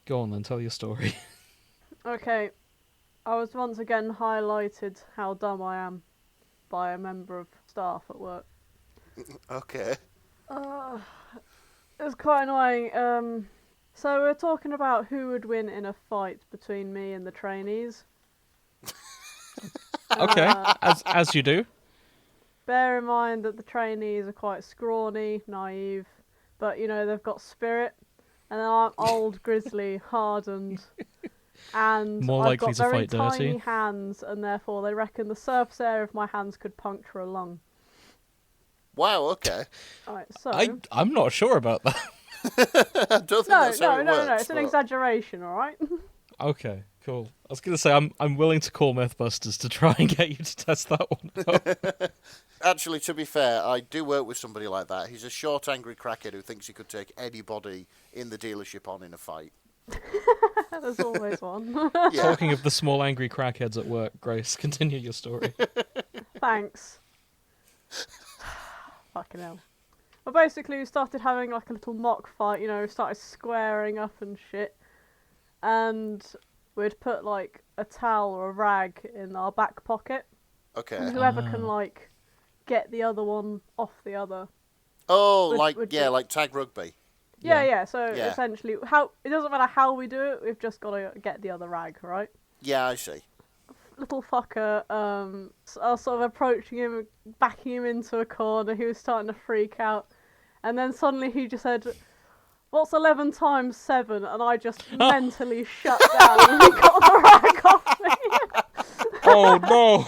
Go on then, tell your story. Okay, I was once again highlighted how dumb I am by a member of staff at work. Okay. It was quite annoying. So we're talking about who would win in a fight between me and the trainees. Okay, as you do. Bear in mind that the trainees are quite scrawny, naive, but, you know, they've got spirit. And then I'm old, grizzly, hardened, and More I've likely got to very fight dirty. tiny hands, and therefore they reckon the surface area of my hands could puncture a lung. Wow, okay. Alright, so... I'm not sure about that. I don't think that's how it works. It's an exaggeration, alright? Okay, cool. I was going to say, I'm willing to call Mythbusters to try and get you to test that one out. Actually, to be fair, I do work with somebody like that. He's a short, angry crackhead who thinks he could take anybody in the dealership on in a fight. There's always one. Yeah. Talking of the small angry crackheads at work, Grace, continue your story. Thanks. Fucking hell. Well, basically, we started having like a little mock fight, you know, started squaring up and shit. And we'd put like a towel or a rag in our back pocket. Okay. And whoever can like get the other one off the other. Oh, would like tag rugby. Yeah. So Yeah. essentially, it doesn't matter how we do it. We've just got to get the other rag, right? Yeah, I see. Little fucker. I was sort of approaching him, backing him into a corner. He was starting to freak out, and then suddenly he just said, "What's 11 times 7?" And I just mentally shut down, and he got the rag off me. Oh no!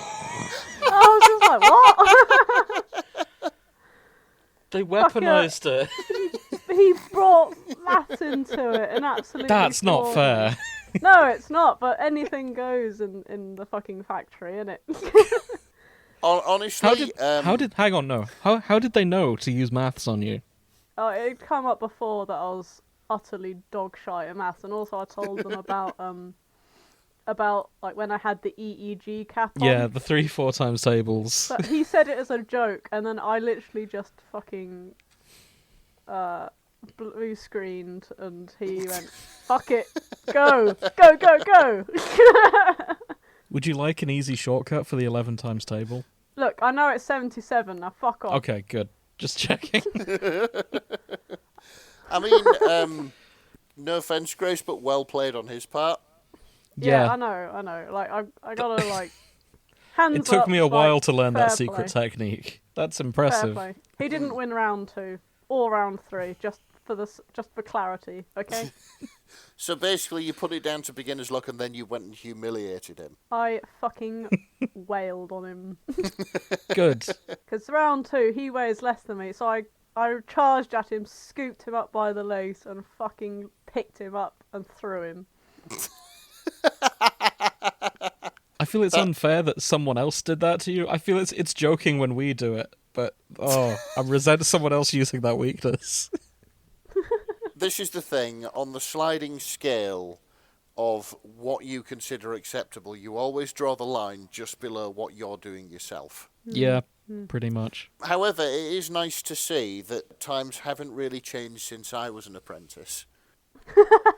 I was just like, "What?" They weaponized it. He brought maths into it and absolutely. That's not floored fair. me. No, it's not. But anything goes in the fucking factory, innit? Honestly, How did they know to use maths on you? Oh, it'd come up before that I was utterly dog shy at maths, and also I told them about like when I had the EEG cap on. Yeah, the 3-4 times tables. But he said it as a joke, and then I literally just fucking blue screened, and he went, "Fuck it, go." Would you like an easy shortcut for the 11 times table? Look, I know it's 77. Now, fuck off. Okay, good. Just checking. I mean, no offense, Grace, but well played on his part. Yeah, I know. Like, I gotta, like, hands It took up, me a while like, to learn that fair secret play. technique. That's Fair impressive. play. He didn't win round 2 or round 3, just for clarity, okay? So basically, you put it down to beginner's luck, and then you went and humiliated him. I fucking wailed on him. Good. Because round 2, he weighs less than me, so I charged at him, scooped him up by the legs, and fucking picked him up and threw him. I feel it's unfair that someone else did that to you. I feel it's joking when we do it, but I resent someone else using that weakness. This is the thing, on the sliding scale of what you consider acceptable, you always draw the line just below what you're doing yourself. Yeah, pretty much. However, it is nice to see that times haven't really changed since I was an apprentice.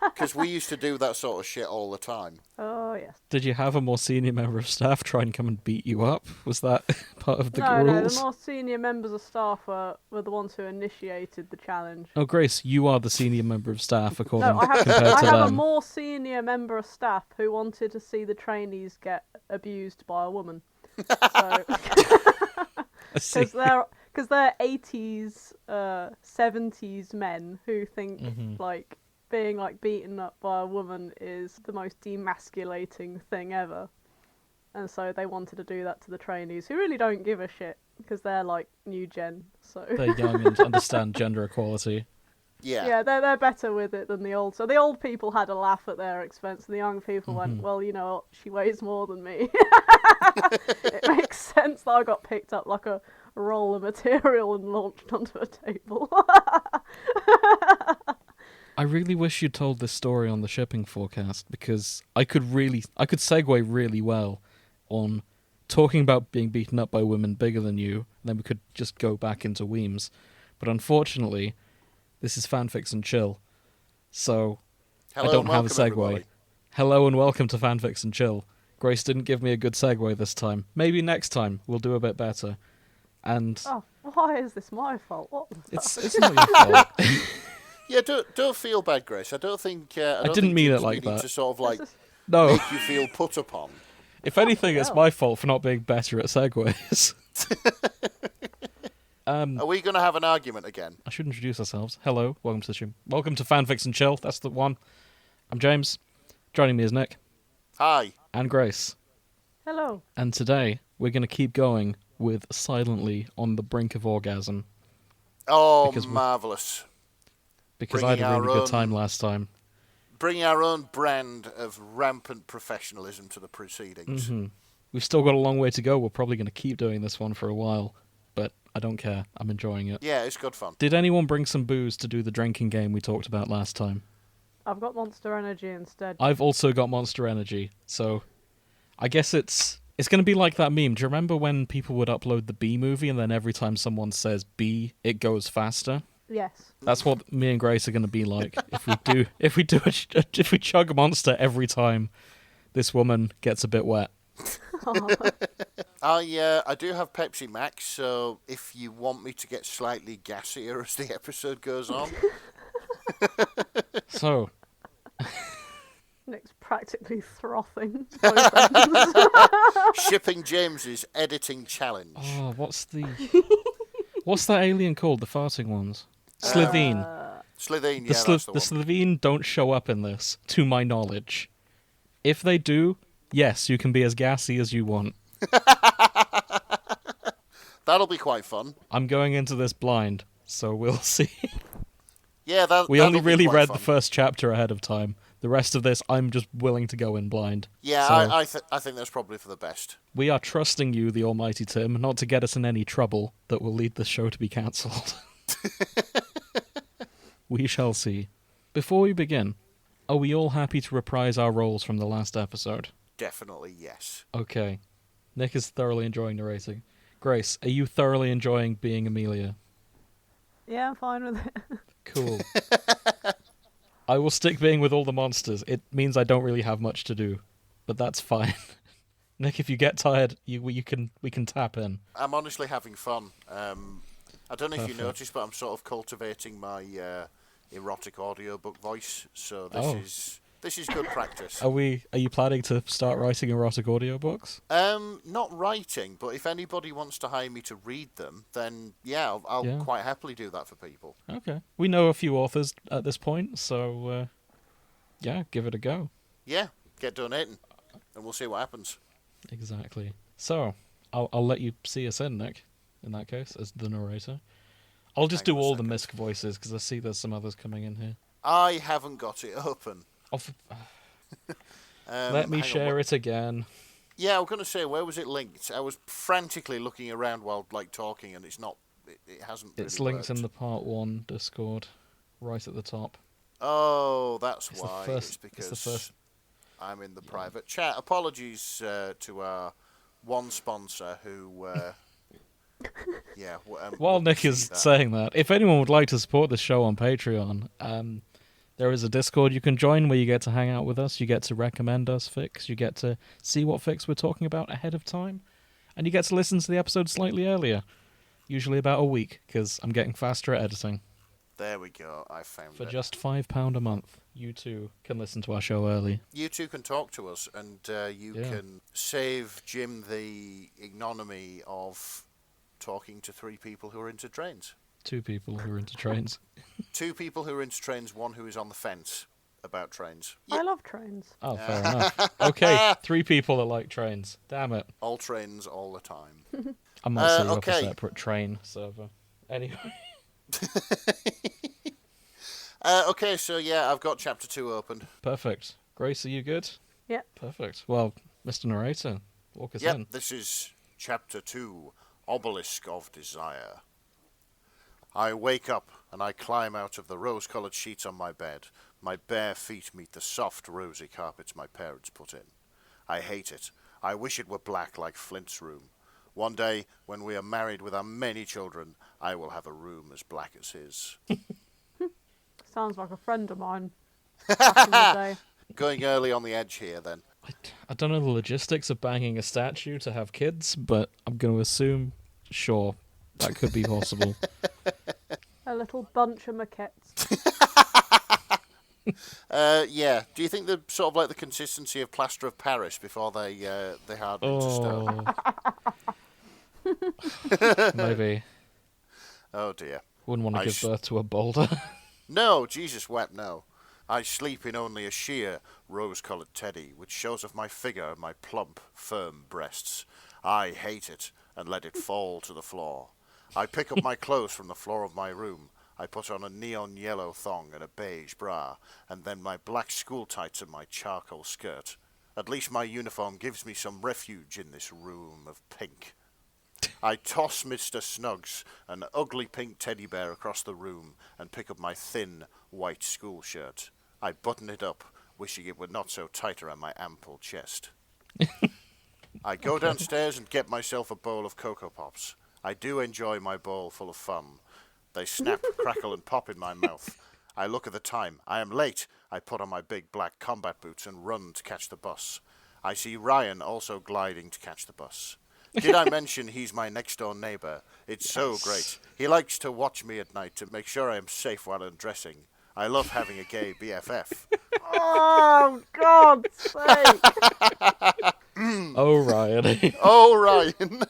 Because we used to do that sort of shit all the time. Oh, yes. Did you have a more senior member of staff try and come and beat you up? Was that part of the No, rules? the more senior members of staff were the ones who initiated the challenge. Oh, Grace, you are the senior member of staff, according No, I have compared to a them. more senior member of staff who wanted to see the trainees get abused by a woman. So, I see. because they're 80s, 70s men who think like being like beaten up by a woman is the most demasculating thing ever, and so they wanted to do that to the trainees, who really don't give a shit because they're like new gen. So They're young and understand gender equality. Yeah. they're better with it than the old. So the old people had a laugh at their expense, and the young people went, "Well, you know what? She weighs more than me." It makes sense that I got picked up like a roll of material and launched onto a table. I really wish you'd told this story on the shipping forecast, because I could segue really well on talking about being beaten up by women bigger than you, and then we could just go back into Weems. But unfortunately, this is fanfics and chill. So Hello I don't and have a welcome, segue. everybody. Hello and welcome to Fanfics and Chill. Grace didn't give me a good segue this time. Maybe next time we'll do a bit better. And Oh, why is this my fault? What? it's not your fault. Yeah, don't feel bad, Grace. I don't think I don't didn't think mean Jim's it like meaning that. to sort of like No. make you feel put upon. If anything, it's hell. my fault for not being better at segues. Are we going to have an argument again? I should introduce ourselves. Hello, welcome to the stream. Welcome to Fanfics and Chill. That's the one. I'm James. Joining me is Nick Hi. and Grace. Hello. And today we're going to keep going with Silently on the Brink of Orgasm. Oh, Because we- marvellous. Because I had Bringing a our really good own- time last time. Bringing our own brand of rampant professionalism to the proceedings. We've still got a long way to go. We're probably going to keep doing this one for a while. But I don't care. I'm enjoying it. Yeah, it's good fun. Did anyone bring some booze to do the drinking game we talked about last time? I've got Monster Energy instead. I've also got Monster Energy, so I guess it's going to be like that meme. Do you remember when people would upload the B movie and then every time someone says B, it goes faster? Yes. That's what me and Grace are going to be like if we chug a Monster every time this woman gets a bit wet. I do have Pepsi Max, so if you want me to get slightly gassier as the episode goes on, So, Nick's practically frothing. Both ends. shipping James's editing challenge. oh, what's that alien called? The farting ones? Slitheen. Slitheen, The yeah, that's the one. Slitheen don't show up in this, to my knowledge. If they do, yes, you can be as gassy as you want. That'll be quite fun. I'm going into this blind, so we'll see. Yeah, We that'll only be really quite read fun. the first chapter ahead of time. The rest of this, I'm just willing to go in blind. Yeah, So, I think that's probably for the best. we are trusting you, the almighty Tim, not to get us in any trouble that will lead the show to be cancelled. We shall see. Before we begin, are we all happy to reprise our roles from the last episode? Definitely yes. Okay. Nick is thoroughly enjoying narrating. Grace, are you thoroughly enjoying being Amelia? Yeah, I'm fine with it. Cool. I will stick being with all the monsters. It means I don't really have much to do, but that's fine. Nick, if you get tired, we can tap in. I'm honestly having fun. I don't know if you Perfect. noticed, but I'm sort of cultivating my erotic audiobook voice, so Oh. this is good practice. Are you planning to start writing erotic audiobooks? Not writing, but if anybody wants to hire me to read them, then yeah, I'll Yeah. quite happily do that for people. Okay. We know a few authors at this point, so yeah, give it a go. Yeah, get donating, and we'll see what happens. Exactly. So, I'll let you see us in, Nick, in that case, as the narrator. I'll just Hang do on a all the second. misc voices, because I see there's some others coming in here. I haven't got it open. Let me share it again. Yeah, I was going to say, where was it linked? I was frantically looking around while talking, and it's not. It hasn't. It's really linked in worked. the part 1 Discord, right at the top. Oh, that's It's the why. first- It's it's the because first- I'm in the private chat. Apologies to our one sponsor who. Yeah. While Nick is saying that, if anyone would like to support this show on Patreon, there is a Discord you can join where you get to hang out with us, you get to recommend us fics, you get to see what fics we're talking about ahead of time, and you get to listen to the episode slightly earlier, usually about a week, because I'm getting faster at editing. There we go. I found For it. just £5 a month, you too can listen to our show early. You two can talk to us, and you Yeah. can save Jim the ignominy of talking to 3 people who are into trains. 2 people who are into trains. 2 people who are into trains, 1 who is on the fence about trains. I love trains. Oh, fair enough. Okay, 3 people that like trains. Damn it. All trains all the time. I might set you up okay. a separate train server. Anyway. Okay, so yeah, I've got chapter 2 open. Perfect. Grace, are you good? Yep. Perfect. Well, Mr. Narrator, walk us Yep, in. this is chapter 2, Obelisk of Desire. I wake up and I climb out of the rose-coloured sheets on my bed. My bare feet meet the soft, rosy carpets my parents put in. I hate it. I wish it were black like Flint's room. One day, when we are married with our many children, I will have a room as black as his. Sounds like a friend of mine. back in the day. Going early on the edge here, then. I don't know the logistics of banging a statue to have kids, but I'm going to assume, sure, that could be possible. A little bunch of maquettes. Yeah. Do you think they're sort of like the consistency of plaster of Paris before they harden into stone? Maybe. Oh dear. Wouldn't want to give birth to a boulder. No, Jesus wept, no. I sleep in only a sheer, rose-coloured teddy, which shows off my figure and my plump, firm breasts. I hate it, and let it fall to the floor. I pick up my clothes from the floor of my room. I put on a neon yellow thong and a beige bra, and then my black school tights and my charcoal skirt. At least my uniform gives me some refuge in this room of pink. I toss Mr. Snuggs, an ugly pink teddy bear, across the room and pick up my thin, white school shirt. I button it up, wishing it were not so tight around my ample chest. I go downstairs and get myself a bowl of Cocoa Pops. I do enjoy my bowl full of fun. They snap, crackle, and pop in my mouth. I look at the time. I am late. I put on my big black combat boots and run to catch the bus. I see Ryan also gliding to catch the bus. Did I mention he's my next-door neighbour? It's so great. He likes to watch me at night to make sure I am safe while undressing. I love having a gay BFF. Oh, God's sake! Oh, Ryan. Oh, Ryan.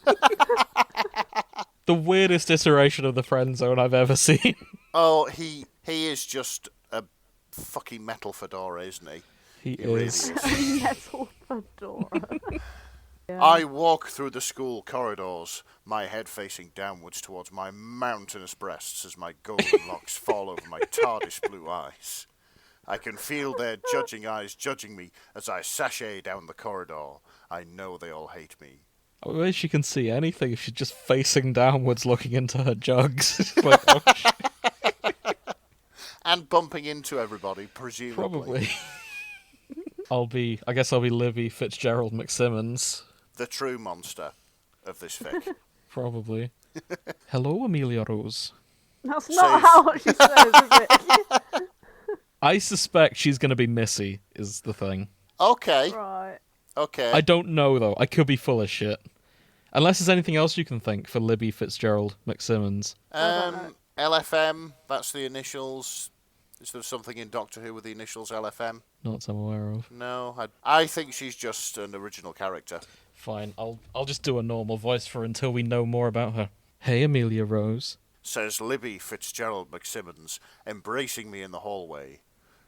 The weirdest iteration of the friend zone I've ever seen. Oh, he is just a fucking metal fedora, isn't he? He really is. is. Metal fedora. Yeah. I walk through the school corridors, my head facing downwards towards my mountainous breasts as my golden locks fall over my tardish blue eyes. I can feel their judging eyes judging me as I sashay down the corridor. I know they all hate me. I wish she can see anything if she's just facing downwards looking into her jugs. Like, oh, And bumping into everybody, presumably. Probably. I guess I'll be Libby Fitzgerald McSimmons. The true monster of this fic. Probably. Hello, Amelia-Rose. That's not how she says, is it? I suspect she's going to be Missy, is the thing. Okay. Right. Okay. I don't know, though. I could be full of shit. Unless there's anything else you can think for Libby Fitzgerald McSimmons. LFM, that's the initials. Is there something in Doctor Who with the initials LFM? Not that I'm aware of. No, I think she's just an original character. Fine, I'll just do a normal voice for her until we know more about her. Hey, Amelia-Rose. Says Libby Fitzgerald McSimmons, embracing me in the hallway.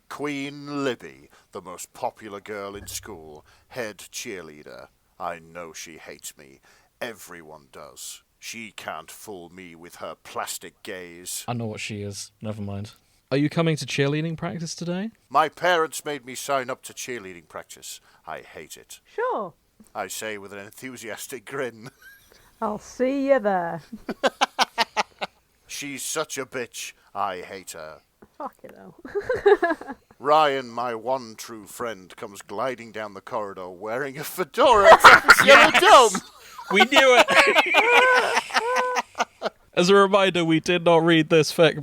Queen Libby, the most popular girl in school, head cheerleader. I know she hates me. Everyone does. She can't fool me with her plastic gaze. I know what she is. Never mind. Are you coming to cheerleading practice today? My parents made me sign up to cheerleading practice. I hate it. Sure. I say with an enthusiastic grin. I'll see you there. She's such a bitch. I hate her. Fucking hell. Ryan, my one true friend, comes gliding down the corridor wearing a fedora atop his yellow dome. We knew it! As a reminder, we did not read this fic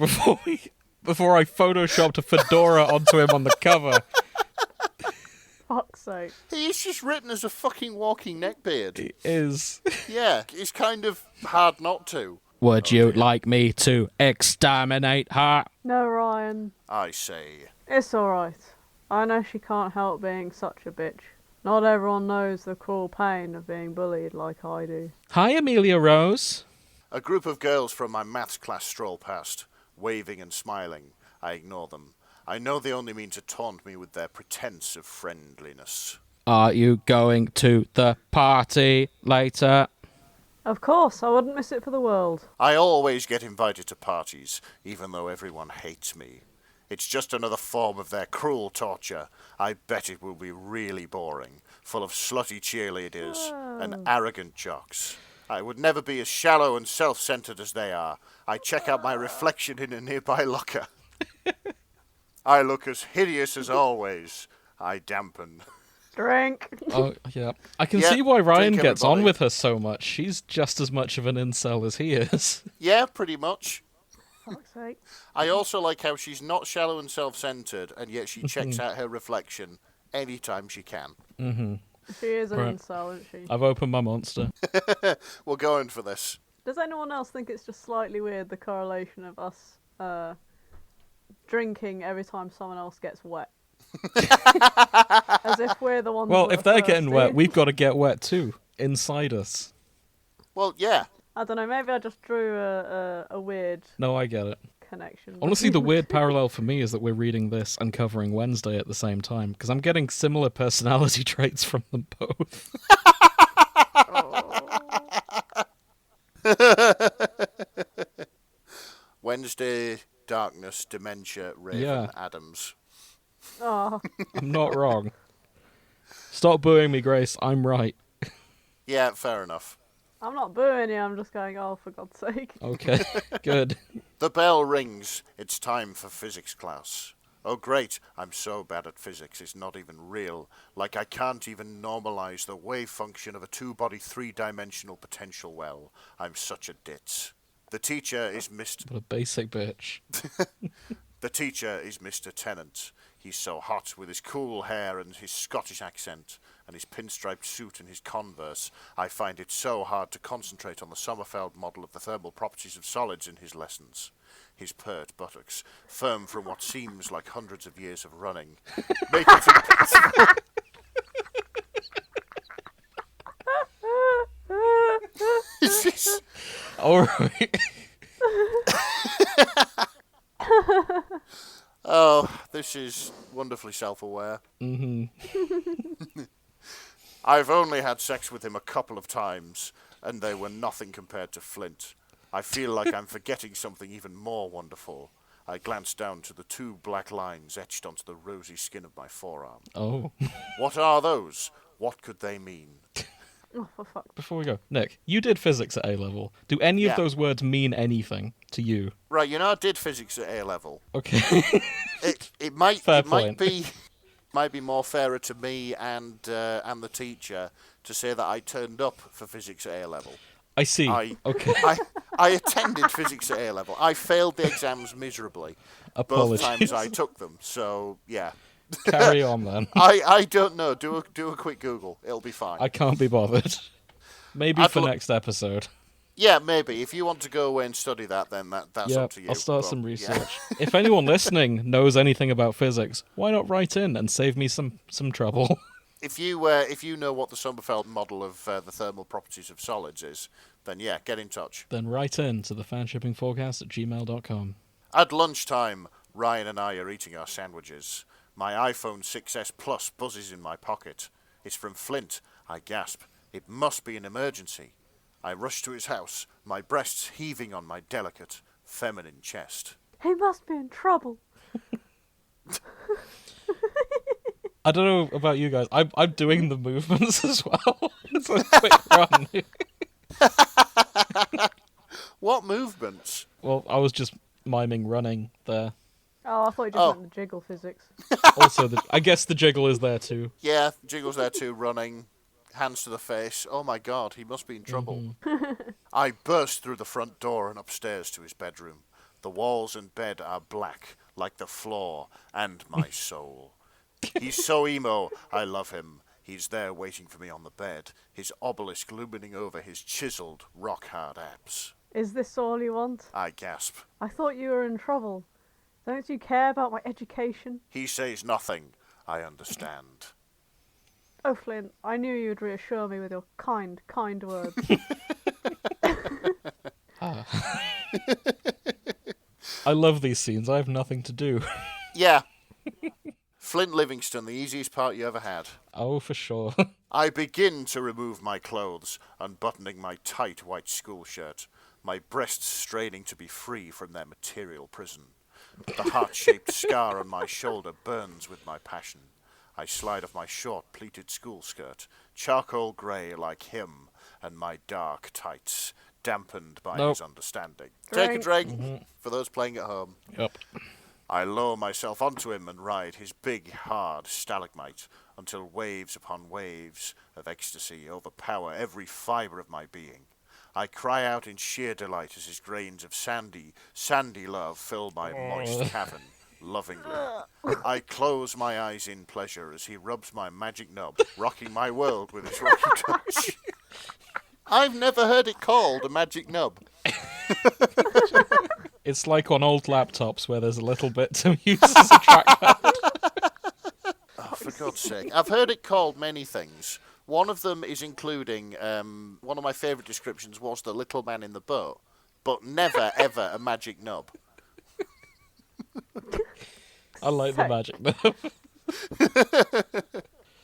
before I photoshopped a fedora onto him on the cover. Fuck's sake. He's just written as a fucking walking neckbeard. It is. Yeah, it's kind of hard not to. Would you like me to exterminate her? No, Ryan. I say. It's alright. I know she can't help being such a bitch. Not everyone knows the cruel pain of being bullied like I do. Hi, Amelia-Rose. A group of girls from my maths class stroll past, waving and smiling. I ignore them. I know they only mean to taunt me with their pretense of friendliness. Are you going to the party later? Of course, I wouldn't miss it for the world. I always get invited to parties, even though everyone hates me. It's just another form of their cruel torture. I bet it will be really boring, full of slutty cheerleaders and arrogant jocks. I would never be as shallow and self-centered as they are. I check out my reflection in a nearby locker. I look as hideous as always. I dampen. Drink. Oh, yeah. I can Yeah, see why Ryan drink, gets on everybody. with her so much. She's just as much of an incel as he is. Yeah, pretty much. Fuck's sake. I also like how she's not shallow and self-centered, and yet she checks out her reflection anytime she can. Mm-hmm. She is an Right. incel, isn't she? I've opened my monster. We're going for this. Does anyone else think it's just slightly weird, the correlation of us drinking every time someone else gets wet? As if we're the ones Well, that if are they're getting thirsty. wet, we've got to get wet too. Inside us. Well, yeah. I don't know, maybe I just drew a weird No, I get it. connection. Honestly, the between weird two. parallel for me is that we're reading this and covering Wednesday at the same time, because I'm getting similar personality traits from them both. Wednesday, darkness, dementia, Raven, Yeah. Adams. Oh, I'm not wrong. Stop booing me, Grace. I'm right. Yeah, fair enough. I'm not booing you, I'm just going, oh, for God's sake. Okay, good. The bell rings. It's time for physics class. Oh, great. I'm so bad at physics, it's not even real. Like I can't even normalize the wave function of a two-body, three-dimensional potential well. I'm such a ditz. The teacher is Mr. What a basic bitch. The teacher is Mr. Tennant. He's so hot with his cool hair and his Scottish accent and his pinstriped suit and his Converse. I find it so hard to concentrate on the Sommerfeld model of the thermal properties of solids in his lessons. His pert buttocks, firm from what seems like hundreds of years of running, make it impossible. Is this... Alright. Oh, this is wonderfully self-aware. Mm-hmm. I've only had sex with him a couple of times, and they were nothing compared to Flint. I feel like I'm forgetting something even more wonderful. I glanced down to the two black lines etched onto the rosy skin of my forearm. Oh. What are those? What could they mean? Oh, for fuck. Before we go, Nick, you did physics at A-level. Do any Yeah. of those words mean anything to you? Right, you know I did physics at A level. Okay. It might Fair it might point. be more fairer to me and the teacher to say that I turned up for physics at A level. I see. Okay. I attended physics at A level. I failed the exams miserably both Apologies. times I took them. So yeah, Carry on then. I don't know. Do a quick Google. It'll be fine. I can't be bothered. Maybe I'd for lo- next episode. Yeah, maybe. If you want to go away and study that, then that's Yeah, up to you. I'll start But, some yeah. research. If anyone listening knows anything about physics, why not write in and save me some trouble? If you know what the Sommerfeld model of the thermal properties of solids is, then yeah, get in touch. Then write in to thefanshippingforecast@gmail.com. At lunchtime, Ryan and I are eating our sandwiches. My iPhone 6S Plus buzzes in my pocket. It's from Flint. I gasp. It must be an emergency. I rush to his house, my breasts heaving on my delicate, feminine chest. He must be in trouble. I don't know about you guys. I'm doing the movements as well. It's a quick run. What movements? Well, I was just miming running there. Oh, I thought you just Oh. meant the jiggle physics. Also, I guess the jiggle is there too. Yeah, Jiggle's there too, running, hands to the face. Oh my god, he must be in trouble. I burst through the front door and upstairs to his bedroom. The walls and bed are black, like the floor and my soul. He's so emo, I love him. He's there waiting for me on the bed, his obelisk looming over his chiseled, rock-hard abs. Is this all you want? I gasp. I thought you were in trouble. Don't you care about my education? He says nothing. I understand. Oh, Flint, I knew you'd reassure me with your kind, kind words. I love these scenes. I have nothing to do. Yeah. Flint Livingston, the easiest part you ever had. Oh, for sure. I begin to remove my clothes, unbuttoning my tight white school shirt, my breasts straining to be free from their material prison. The heart-shaped scar on my shoulder burns with my passion. I slide off my short, pleated school skirt, charcoal grey like him, and my dark tights, dampened by Nope. his understanding. Take a Drink. drink for those playing at home. Yep. I lower myself onto him and ride his big, hard stalagmite until waves upon waves of ecstasy overpower every fibre of my being. I cry out in sheer delight as his grains of sandy love fill my moist cavern lovingly. I close my eyes in pleasure as he rubs my magic knob, rocking my world with his rocky touch. I've never heard it called a magic nub. It's like on old laptops where there's a little bit to use as a trackpad. Oh, for God's sake. I've heard it called many things. One of them is including, one of my favourite descriptions was the little man in the boat, but never, ever a magic nub. I like the magic nub.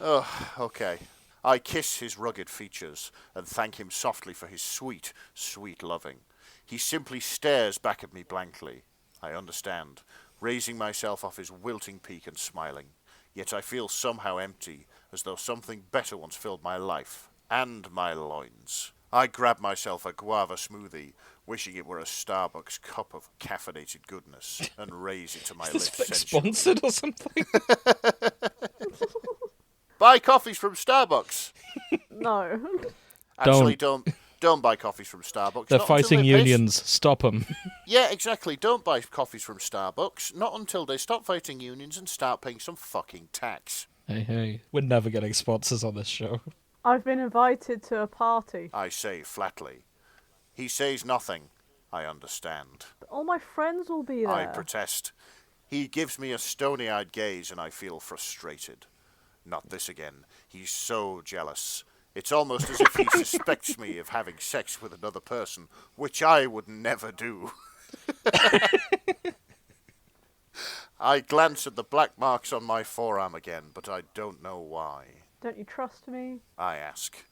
Oh, okay. I kiss his rugged features and thank him softly for his sweet, sweet loving. He simply stares back at me blankly. I understand, raising myself off his wilting peak and smiling. Yet I feel somehow empty, as though something better once filled my life and my loins. I grab myself a guava smoothie, wishing it were a Starbucks cup of caffeinated goodness, and raise it to my lips. Is this sponsored or something? Buy coffees from Starbucks. No. Actually, don't buy coffees from Starbucks. They're not until fighting they unions. Stop them. Yeah, exactly. Don't buy coffees from Starbucks. Not until they stop fighting unions and start paying some fucking tax. Hey. We're never getting sponsors on this show. I've been invited to a party. I say flatly. He says nothing. I understand. But all my friends will be there. I protest. He gives me a stony-eyed gaze and I feel frustrated. Not this again. He's so jealous. It's almost as if he suspects me of having sex with another person, which I would never do. I glance at the black marks on my forearm again, but I don't know why. Don't you trust me? I ask.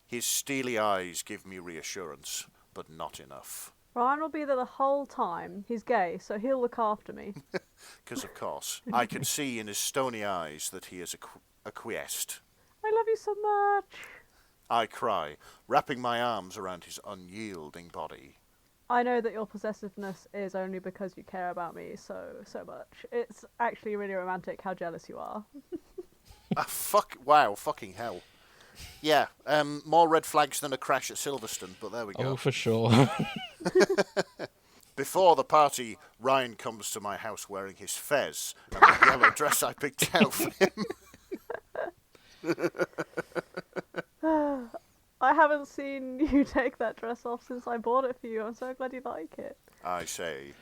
His steely eyes give me reassurance, but not enough. Ryan will be there the whole time. He's gay, so he'll look after me. Because, of course, I can see in his stony eyes that he has acquiesced. I love you so much. I cry, wrapping my arms around his unyielding body. I know that your possessiveness is only because you care about me so much. It's actually really romantic how jealous you are. Wow, fucking hell. Yeah, more red flags than a crash at Silverstone, but there we go. Oh, for sure. Before the party, Ryan comes to my house wearing his fez and the yellow dress I picked out for him. I haven't seen you take that dress off since I bought it for you. I'm so glad you like it. I say,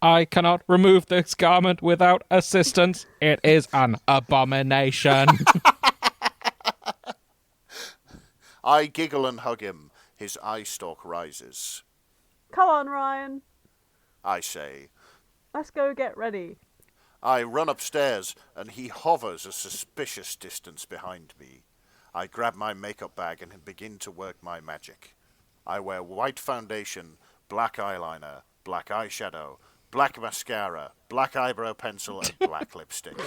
I cannot remove this garment without assistance. It is an abomination. I giggle and hug him. His eye stalk rises. Come on, Ryan. I say. Let's go get ready. I run upstairs, and he hovers a suspicious distance behind me. I grab my makeup bag and begin to work my magic. I wear white foundation, black eyeliner, black eyeshadow, black mascara, black eyebrow pencil, and black lipstick.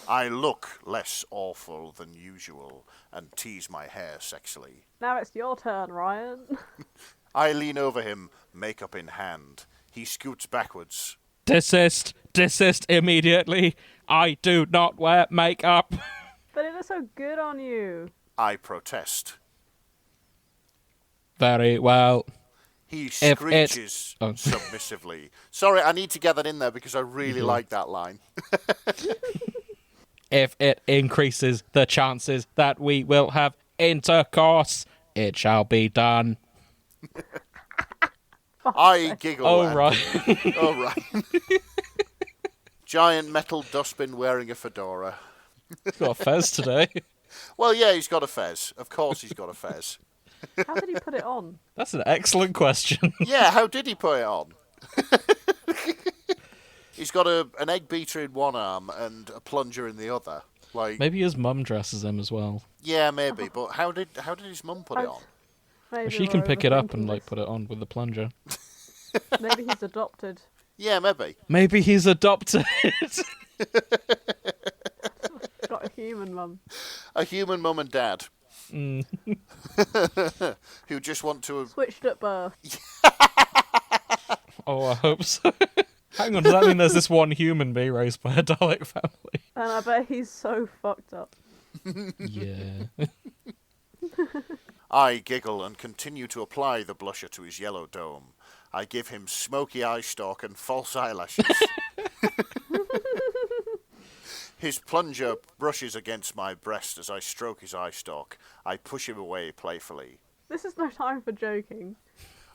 I look less awful than usual and tease my hair sexily. Now it's your turn, Ryan. I lean over him, makeup in hand. He scoots backwards. Desist immediately. I do not wear makeup. But it looks so good on you. I protest. Very well. He screeches submissively. Sorry, I need to get that in there because I really like that line. If it increases the chances that we will have intercourse, it shall be done. I giggle. Oh, right. Oh, right. Giant metal dustbin wearing a fedora. He's got a fez today. Well, yeah, he's got a fez. Of course he's got a fez. How did he put it on? That's an excellent question. Yeah, how did he put it on? He's got an egg beater in one arm and a plunger in the other. Like, Maybe his mum dresses him as well. yeah, maybe. But how did his mum put it on? Maybe She can we're pick it up overthinking and this. put it on with the plunger. Maybe he's adopted. Yeah, maybe. Maybe he's adopted. Got a human mum. A human mum and dad. Who just want to... Switched at birth. Oh, I hope so. Hang on, does that mean there's this one human being raised by a Dalek family? And I bet he's so fucked up. Yeah. I giggle and continue to apply the blusher to his yellow dome. I give him smoky eye stalk and false eyelashes. His plunger brushes against my breast as I stroke his eye stalk. I push him away playfully. This is no time for joking.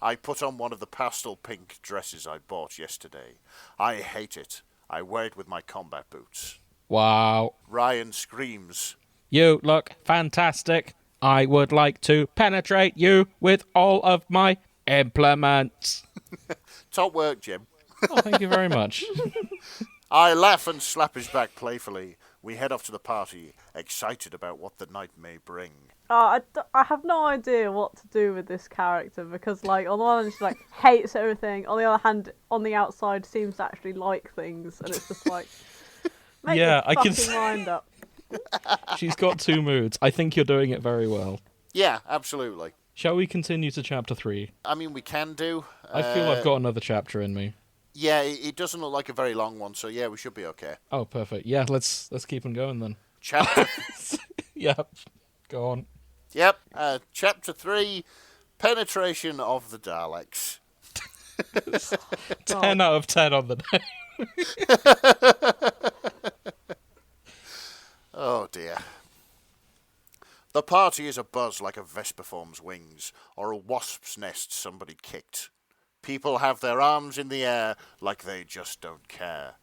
I put on one of the pastel pink dresses I bought yesterday. I hate it. I wear it with my combat boots. Wow. Ryan screams. You look fantastic. I would like to penetrate you with all of my implements. Top work, Jim. Oh, thank you very much. I laugh and slap his back playfully. We head off to the party, excited about what the night may bring. I have no idea what to do with this character because, like, on the one hand, she like hates everything. On the other hand, on the outside, seems to actually like things, and it's just like, make Yeah, your I can fucking mind up. She's got two moods. I think you're doing it very well. Yeah, absolutely. Shall we continue to chapter 3? I mean, we can do. I feel I've got another chapter in me. Yeah, it doesn't look like a very long one, so yeah, we should be okay. Oh, perfect. Yeah, let's keep on going then. Chapter. Yep. Go on. Yep. Chapter 3, penetration of the Daleks. 10 out of 10 on the day. Oh dear. The party is abuzz like a vesperform's wings, or a wasp's nest somebody kicked. People have their arms in the air like they just don't care.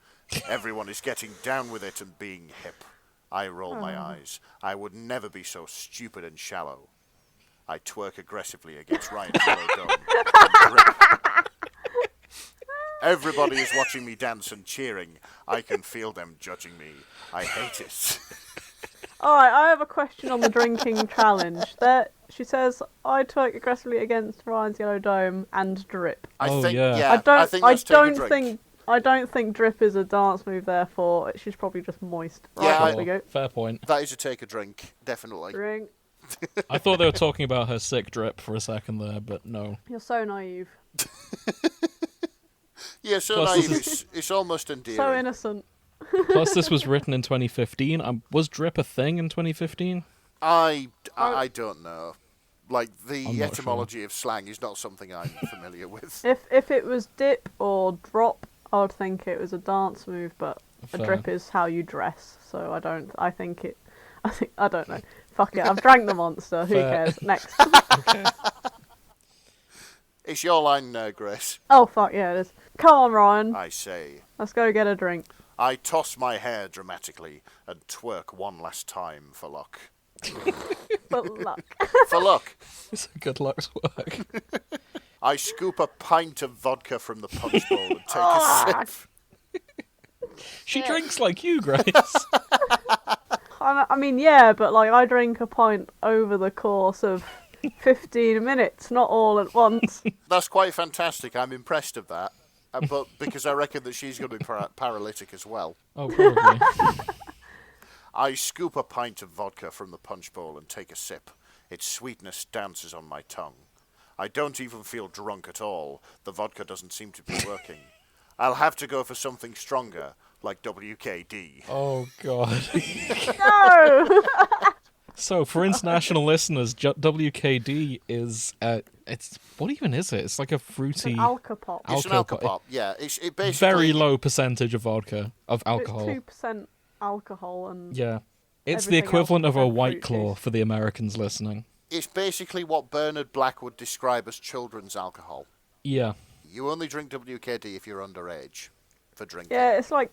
Everyone is getting down with it and being hip. I roll my eyes. I would never be so stupid and shallow. I twerk aggressively against Ryan's yellow dome. And grip. Everybody is watching me dance and cheering. I can feel them judging me. I hate it. Alright, I have a question on the drinking challenge. She says, I twerk aggressively against Ryan's yellow dome and drip. I Oh, think, yeah. yeah. I think that's take a don't drink. think I don't think drip is a dance move, therefore she's probably just moist. Right, Yeah, there we go. Fair point. That is a take a drink, definitely. Drink. I thought they were talking about her sick drip for a second there, but no. You're so naive. Yeah, so Plus, naive. this It's almost endearing. So innocent. Plus, this was written in 2015. Was drip a thing in 2015? I don't know. Like, the I'm not etymology of slang is not something I'm familiar with. If it was dip or drop, I would think it was a dance move, but a Fair. drip is how you dress. So I don't know. Fuck it, I've drank the monster. Who Fair. cares? Next. Okay. It's your line, Grace. Oh fuck yeah, it is. Come on, Ryan. I say. Let's go get a drink. I toss my hair dramatically and twerk one last time for luck. But luck. For luck. It's a good luck's work. I scoop a pint of vodka from the punch bowl and take a sip. She drinks like you, Grace. I mean, yeah, but like I drink a pint over the course of 15 minutes, not all at once. That's quite fantastic. I'm impressed of that. But because I reckon that she's going to be paralytic as well. Oh, probably. I scoop a pint of vodka from the punch bowl and take a sip. Its sweetness dances on my tongue. I don't even feel drunk at all. The vodka doesn't seem to be working. I'll have to go for something stronger, like WKD. Oh, God. No! So, for international listeners, WKD is, it's, what even is it? It's like a fruity, An alcopop. It's an Alcopop. alcopop, yeah. It basically... very low percentage of vodka, of alcohol. It's 2% alcohol and Yeah. It's the everything equivalent else of a is White fruit Claw juice. for the Americans listening. It's basically what Bernard Black would describe as children's alcohol. Yeah. You only drink WKD if you're underage for drinking. Yeah, it's like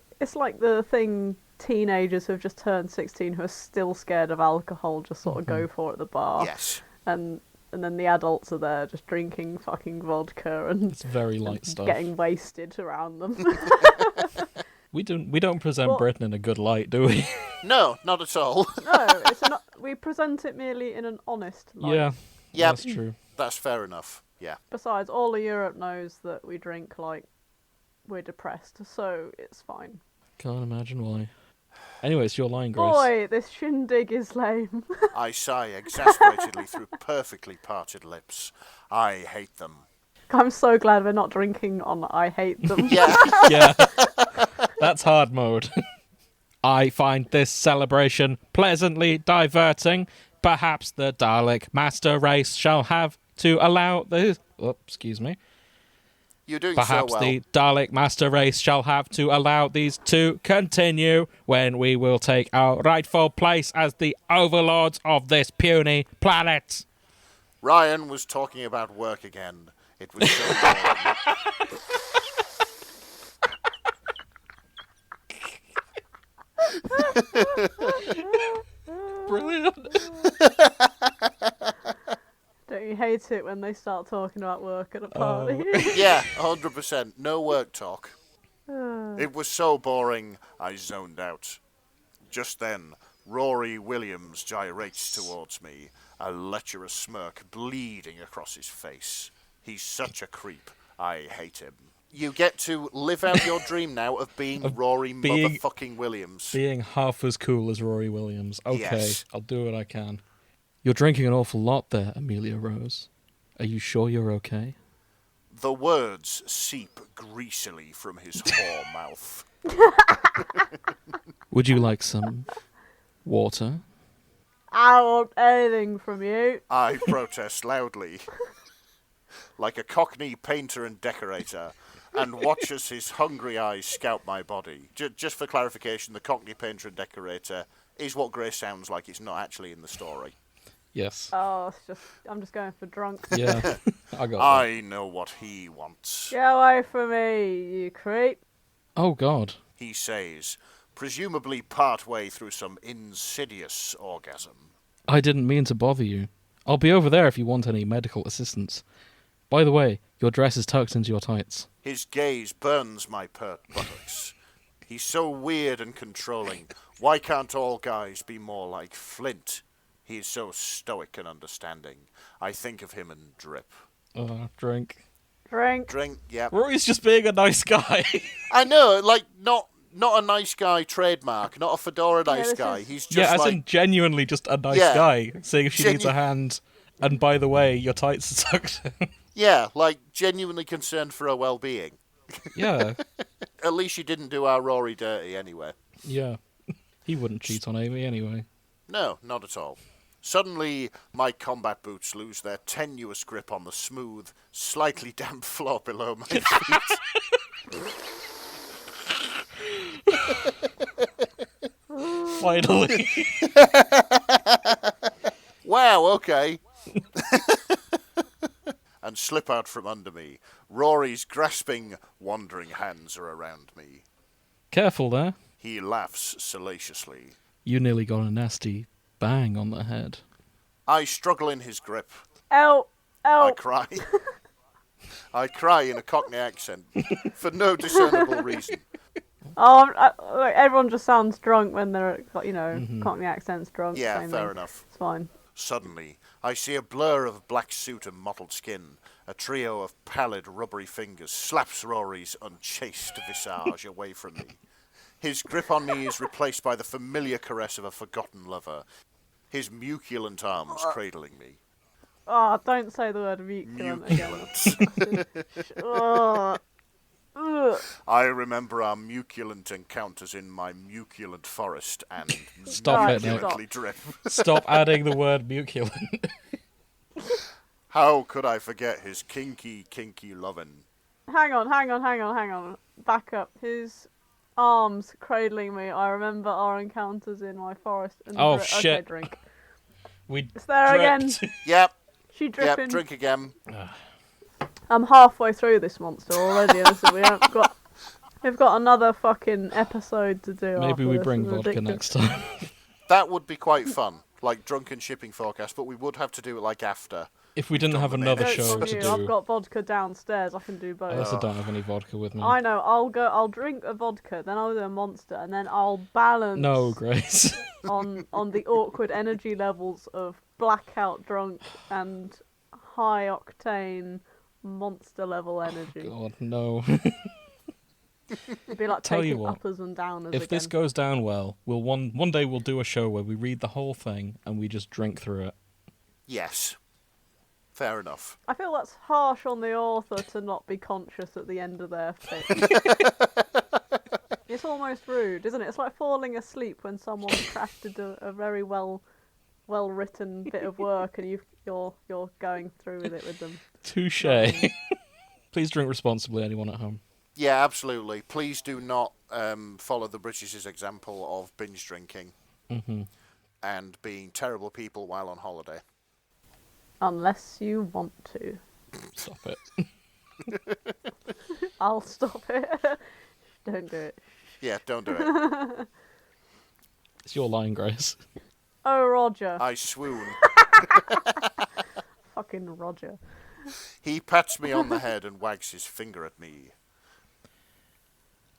the thing teenagers who have just turned 16 who are still scared of alcohol just sort of go for at the bar. Yes. And then the adults are there just drinking fucking vodka and It's very light stuff. getting wasted around them. We don't present Well- Britain in a good light, do we? No, not at all. No, we present it merely in an honest light. Yeah. Yep. That's true. That's fair enough. Yeah. Besides, all of Europe knows that we drink like we're depressed, so it's fine. Can't imagine why. Anyway, it's your line, Grace. Boy, this shindig is lame. I sigh exasperately through perfectly parted lips. I hate them. I'm so glad we're not drinking on I hate them. Yeah. Yeah. That's hard mode. I find this celebration pleasantly diverting. Perhaps the Dalek master race shall have to allow the... Oh, excuse me. You're doing Perhaps so well. the Dalek master race shall have to allow these to continue when we will take our rightful place as the overlords of this puny planet. Ryan was talking about work again. It was so boring. Brilliant. Don't you hate it when they start talking about work at a party? Yeah, 100%. No work talk. It was so boring, I zoned out. Just then, Rory Williams gyrates towards me, a lecherous smirk bleeding across his face. He's such a creep. I hate him. You get to live out your dream now of being Rory motherfucking Williams. Being half as cool as Rory Williams. Okay, Yes. I'll do what I can. You're drinking an awful lot there, Amelia-Rose. Are you sure you're okay? The words seep greasily from his whore mouth. Would you like some water? I don't want anything from you. I protest loudly, like a Cockney painter and decorator, and watch as his hungry eyes scout my body. Just for clarification, the Cockney painter and decorator is what Grace sounds like. It's not actually in the story. Yes. Oh, I'm just going for drunk. Yeah, I got that. I know what he wants, Get away from me, you creep. Oh, God. he says, presumably partway through some insidious orgasm. I didn't mean to bother you. I'll be over there if you want any medical assistance. By the way, your dress is tucked into your tights. His gaze burns my pert buttocks. He's so weird and controlling. Why can't all guys be more like Flint? He is so stoic and understanding. I think of him and drip. Drink. Drink. Yep. Rory's just being a nice guy. I know, like, not a nice guy trademark, not a fedora nice this guy. is- He's just Yeah, as like, in genuinely just a nice Yeah. guy, saying if she needs a Genu- hand, and by the way, your tights are tucked in. yeah, like genuinely concerned for her well-being. Yeah, At least she didn't do our Rory dirty anyway. yeah. He wouldn't cheat on Amy anyway. No, not at all. Suddenly, my combat boots lose their tenuous grip on the smooth, slightly damp floor below my feet. Finally. Wow, okay. And slip out from under me. Rory's grasping, wandering hands are around me. Careful there. He laughs salaciously. You nearly got a nasty bang on the head. I struggle in his grip. I I cry. I cry in a Cockney accent for no discernible reason. Look, everyone just sounds drunk when they're, Cockney accents drunk. Yeah, same fair thing. enough. It's fine. Suddenly, I see a blur of black suit and mottled skin. A trio of pallid, rubbery fingers slaps Rory's unchaste visage away from me. His grip on me is replaced by the familiar caress of a forgotten lover. His muculent arms cradling me. Oh, don't say the word muculent again. Muculent. Ugh. I remember our muculent encounters in my muculent forest and Stop it, Nick. muculently drip. Stop adding the word muculent. How could I forget his kinky, kinky lovin'? Hang on. Back up. His arms cradling me. I remember our encounters in my forest. And Oh, Okay, shit. drink. We It's there dripped. again. Yep, She dripping. yep, drink again. I'm halfway through this monster already. Listen, we've got another fucking episode to do. Maybe after we this. bring It's vodka ridiculous. next time. That would be quite fun, like drunken shipping forecast, but we would have to do it like after. If we didn't have Don't another make it. show From to you. do, I've got vodka downstairs. I can do both. I also don't have any vodka with me. I know. I'll drink a vodka, then I'll do a monster, and then I'll balance No, Grace. on the awkward energy levels of blackout drunk and high octane monster level energy. God, no. It'd be like Tell you taking what, uppers and downers If again. this goes down well, one day we'll do a show where we read the whole thing and we just drink through it. Yes. Fair enough. I feel that's harsh on the author to not be conscious at the end of their fic. It's almost rude, isn't it? It's like falling asleep when someone crafted a very well well-written bit of work, and you're going through with it with them. Touche. Please drink responsibly, anyone at home. Yeah, absolutely. Please do not follow the British's example of binge drinking and being terrible people while on holiday. Unless you want to. Stop it. I'll stop it. Don't do it. Yeah, don't do it. It's your line, Grace. Oh, Roger. I swoon. Fucking Roger. He pats me on the head and wags his finger at me.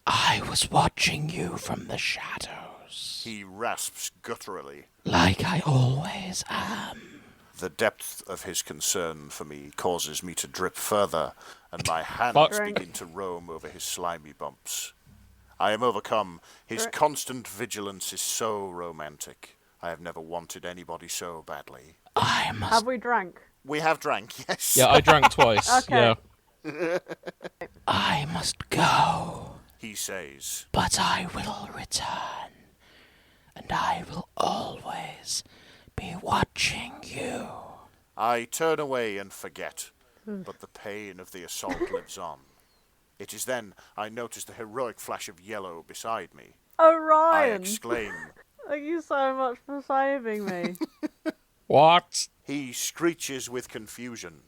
I was watching you from the shadows. He rasps gutturally. Like I always am. The depth of his concern for me causes me to drip further, and my hands begin to roam over his slimy bumps. I am overcome. His constant vigilance is so romantic. I have never wanted anybody so badly. Have we drank? We have drank, yes. Yeah, I drank twice. Okay. Yeah. I must go. He says. But I will return. And I will always be watching you. I turn away and forget, but the pain of the assault lives on. It is then I notice the heroic flash of yellow beside me. Oh, I Ryan! exclaim. Thank you so much for saving me. What? He screeches with confusion.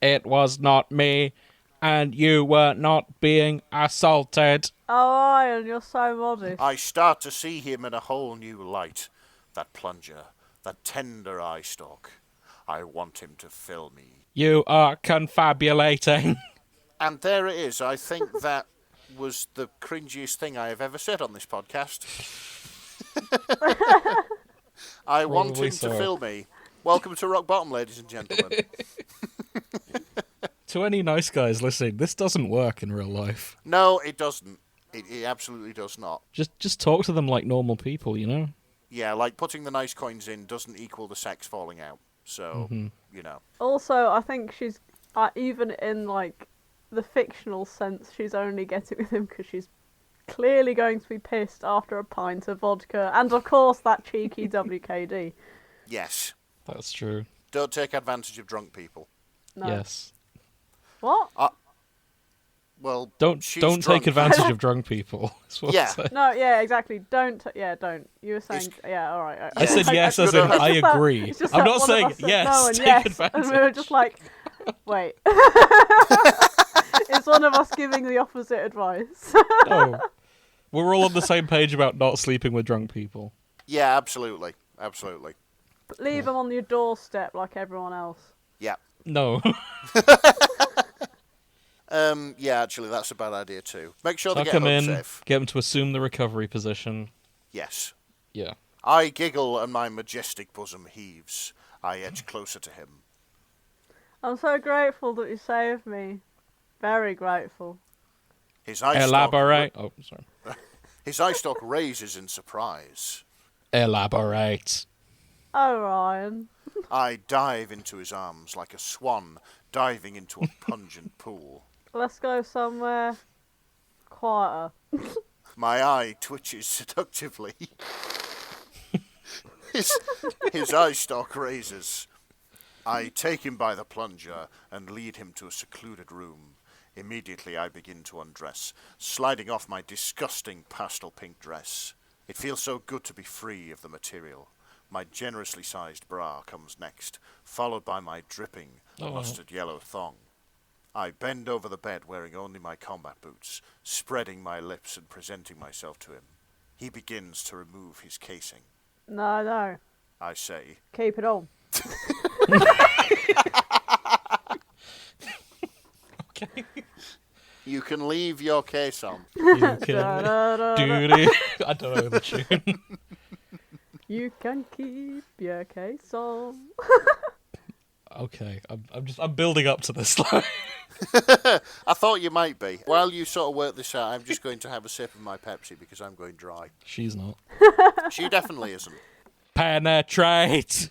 It was not me, and you were not being assaulted. Oh, Ryan, you're so modest. I start to see him in a whole new light. That plunger, that tender eye stalk. I want him to fill me. You are confabulating. And there it is. I think that was the cringiest thing I have ever said on this podcast. I want him to fill me. Welcome to Rock Bottom, ladies and gentlemen. To any nice guys listening, this doesn't work in real life. No, it doesn't. It absolutely does not. Just talk to them like normal people, you know? Yeah, like putting the nice coins in doesn't equal the sex falling out. So, you know. Also, I think she's, even in, like, the fictional sense, she's only getting with him because she's clearly going to be pissed after a pint of vodka. And, of course, that cheeky WKD. Yes. That's true. Don't take advantage of drunk people. No. Yes. What? Well, Don't take advantage of drunk people. That's what Yeah. I'm saying. No, yeah, exactly. Don't. Don't. You were saying, yeah, all right. I said yes as in I agree. It's just I'm that not one of saying us said yes, no and take yes, advantage. and we were just like, wait. It's one of us giving the opposite advice. No. We're all on the same page about not sleeping with drunk people. Yeah, absolutely. Absolutely. Leave them on your doorstep like everyone else. Yeah. No. Yeah, actually, that's a bad idea too. Make sure they Tuck get them home in, safe. get them to assume the recovery position. Yes. Yeah. I giggle and my majestic bosom heaves. I edge closer to him. I'm so grateful that you saved me. Very grateful. His eye Elaborate. Oh, sorry. His eye stalk raises in surprise. Elaborate. Oh, Ryan. I dive into his arms like a swan diving into a pungent pool. Let's go somewhere quieter. My eye twitches seductively. His eye stalk raises. I take him by the plunger and lead him to a secluded room. Immediately I begin to undress, sliding off my disgusting pastel pink dress. It feels so good to be free of the material. My generously sized bra comes next, followed by my dripping mustard yellow thong. I bend over the bed wearing only my combat boots, spreading my lips and presenting myself to him. He begins to remove his casing. No. I say, Keep it on. Okay. you can leave your case on. You can... Da-da-da-da. Doo-doo. I don't know the tune. You can keep your case on. Okay, I'm building up to this line. I thought you might be. While you sort of work this out, I'm just going to have a sip of my Pepsi because I'm going dry. She's not. She definitely isn't. Penetrate.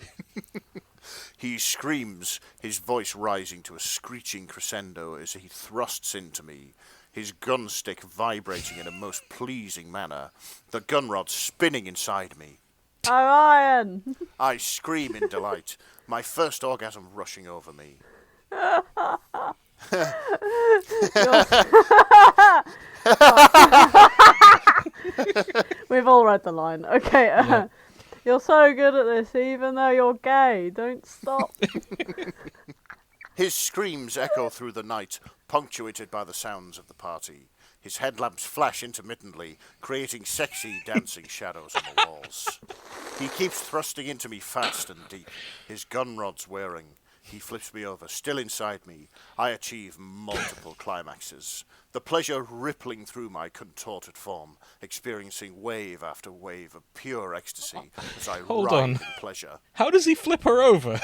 He screams, his voice rising to a screeching crescendo as he thrusts into me, his gun stick vibrating in a most pleasing manner, the gun rod spinning inside me. Orion! I scream in delight, my first orgasm rushing over me. We've all read the line. Okay, Yeah. you're so good at this, even though you're gay. Don't stop. His screams echo through the night, punctuated by the sounds of the party. His headlamps flash intermittently, creating sexy dancing shadows on the walls. He keeps thrusting into me fast and deep, his gun rods whirring. He flips me over, still inside me. I achieve multiple climaxes, the pleasure rippling through my contorted form, experiencing wave after wave of pure ecstasy as I Hold writhe on. in pleasure. How does he flip her over?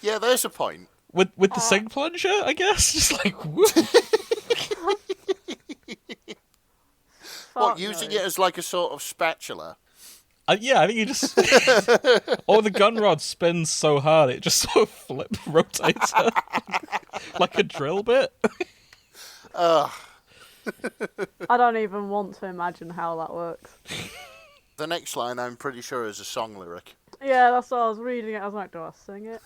Yeah, there's a point. With the sink plunger, I guess? Just like, whoop. What, Fuck using no. it as like a sort of spatula? Yeah, I think you just... or the gun rod spins so hard, it just sort of rotates her. Like a drill bit. I don't even want to imagine how that works. The next line, I'm pretty sure, is a song lyric. Yeah, that's what I was reading it. I was like, do I sing it?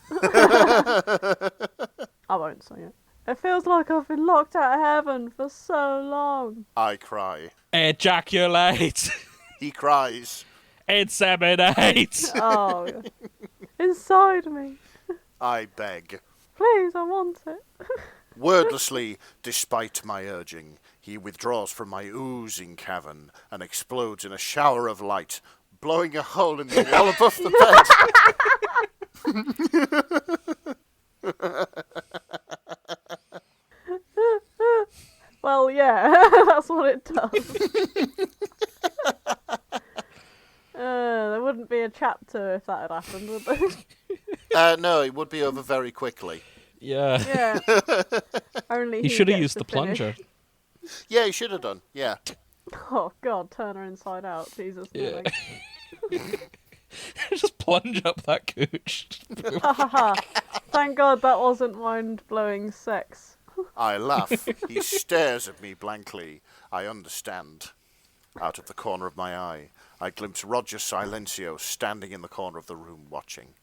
I won't sing it. It feels like I've been locked out of heaven for so long. I cry. Ejaculate. He cries. Inseminate. Oh, inside me. I beg. Please, I want it. Wordlessly, despite my urging, he withdraws from my oozing cavern and explodes in a shower of light, blowing a hole in the wall above the bed. Well, yeah, that's what it does. There wouldn't be a chapter if that had happened, would there? No, it would be over very quickly. Yeah. Yeah. Only He should have gets used to the finish. plunger. Yeah, he should have done. Yeah. Oh, God, turn her inside out. Jesus. no, Yeah. like- Just plunge up that cooch. Ha ha ha. Thank God that wasn't mind-blowing sex. I laugh. He stares at me blankly. I understand. Out of the corner of my eye, I glimpse Roger Silencio standing in the corner of the room watching.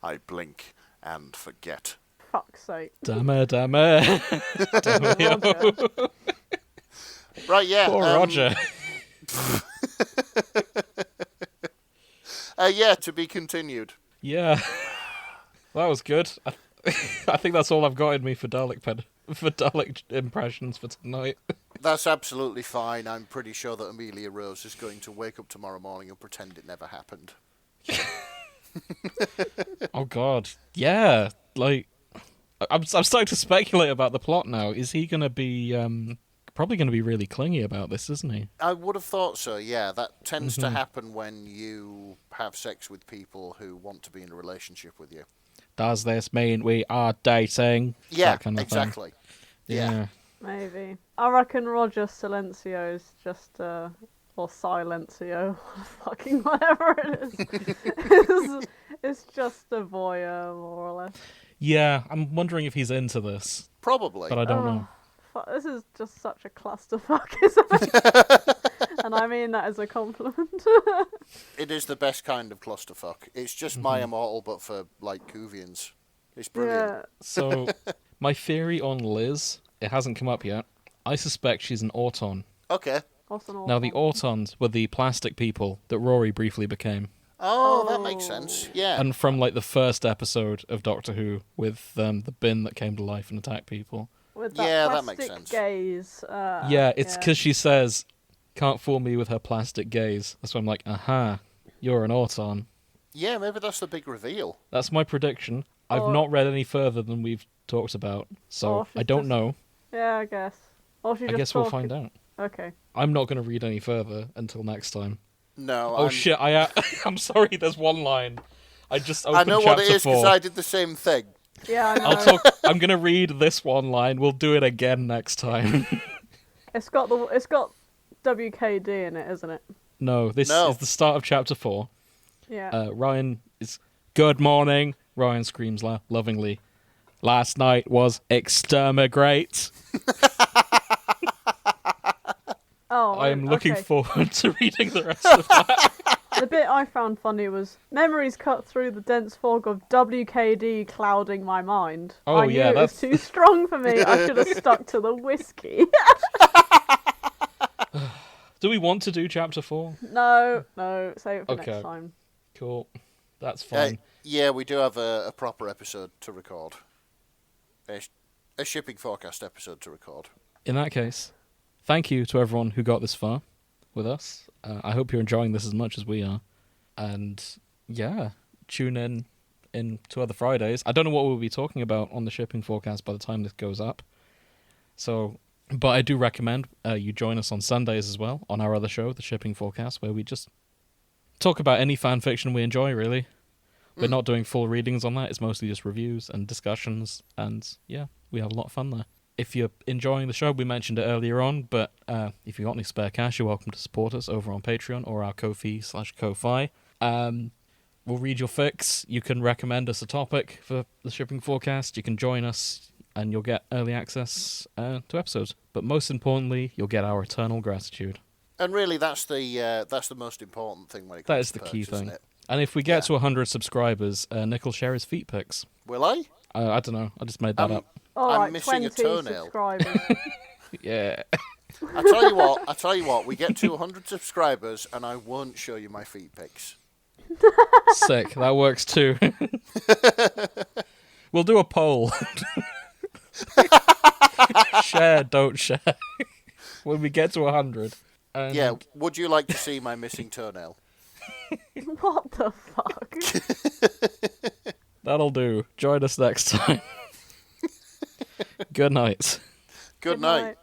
I blink and forget. Fuck's sake. Damn it, damn it. Damn it. Roger. Right, yeah. Poor Roger. Yeah, to be continued. Yeah. That was good. I think that's all I've got in me for Dalek impressions for tonight. That's absolutely fine. I'm pretty sure that Amelia-Rose is going to wake up tomorrow morning and pretend it never happened. Oh God, yeah. Like, I'm starting to speculate about the plot now. Is he going to be probably going to be really clingy about this, isn't he? I would have thought so, yeah. That tends to happen when you have sex with people who want to be in a relationship with you. Does this mean we are dating? Yeah, That kind of exactly. Thing. Yeah. Maybe. I reckon Roger Silencio's just, or Silencio, fucking whatever it is. It's just a voyeur, more or less. Yeah, I'm wondering if he's into this, Probably. but I don't know. This is just such a clusterfuck, isn't it? And I mean that as a compliment. It is the best kind of clusterfuck. It's just My Immortal, but for, like, Kuvians. It's brilliant. Yeah. So, my theory on Liz, it hasn't come up yet. I suspect she's an Auton. Okay. What's an Now, the awful- Autons were the plastic people that Rory briefly became. Oh, that makes sense. Yeah. And from, like, the first episode of Doctor Who with the bin that came to life and attacked people. With that Yeah, that plastic makes sense. gaze. Yeah, it's because she says, can't fool me with her plastic gaze. That's why I'm like, aha, you're an Auton. Yeah, maybe that's the big reveal. That's my prediction. I've Or- not read any further than we've talked about, so Or she's I don't just- know. Yeah, I guess. Or she I just guess we'll find out. Okay. I'm not going to read any further until next time. No, Oh shit! I'm sorry. There's one line. I just opened I know chapter what it is because 4. I did the same thing. Yeah, I know. I'll talk. I'm going to read this one line. We'll do it again next time. It's got WKD in it, isn't it? No, this No. is the start of chapter 4. Yeah. Ryan is. Good morning. Ryan screams lovingly. Last night was exterminate. Oh, I am looking okay. forward to reading the rest of that. The bit I found funny was memories cut through the dense fog of WKD clouding my mind. Oh, I knew yeah, it was too strong for me. I should have stuck to the whiskey. Do we want to do chapter 4? No, save it for Okay. next time. Cool. That's fine. Yeah, we do have a proper episode to record. A shipping forecast episode to record. In that case, thank you to everyone who got this far with us. I hope you're enjoying this as much as we are. And yeah, tune in to other Fridays. I don't know what we'll be talking about on the shipping forecast by the time this goes up. So, but I do recommend you join us on Sundays as well on our other show, the Shipping Forecast, where we just talk about any fan fiction we enjoy, really. We're not doing full readings on that. It's mostly just reviews and discussions. And yeah, we have a lot of fun there. If you're enjoying the show, we mentioned it earlier on, but if you've got any spare cash, you're welcome to support us over on Patreon or our Ko-fi/Ko-fi. We'll read your fics. You can recommend us a topic for the shipping forecast. You can join us, and you'll get early access to episodes. But most importantly, you'll get our eternal gratitude. And really, that's the most important thing when it comes That is to the perks, key thing. isn't it? And if we get to 100 subscribers, Nick will share his feet pics. Will I? I don't know. I just made that up. Alright, I'm missing 20 a toenail. subscribers. Yeah. I tell you what, we get to 100 subscribers and I won't show you my feet pics. Sick. That works too. We'll do a poll. Share, don't share. When we get to 100. And Yeah, would you like to see my missing toenail? What the fuck? that'll do. Join us next time. Good night. Good night.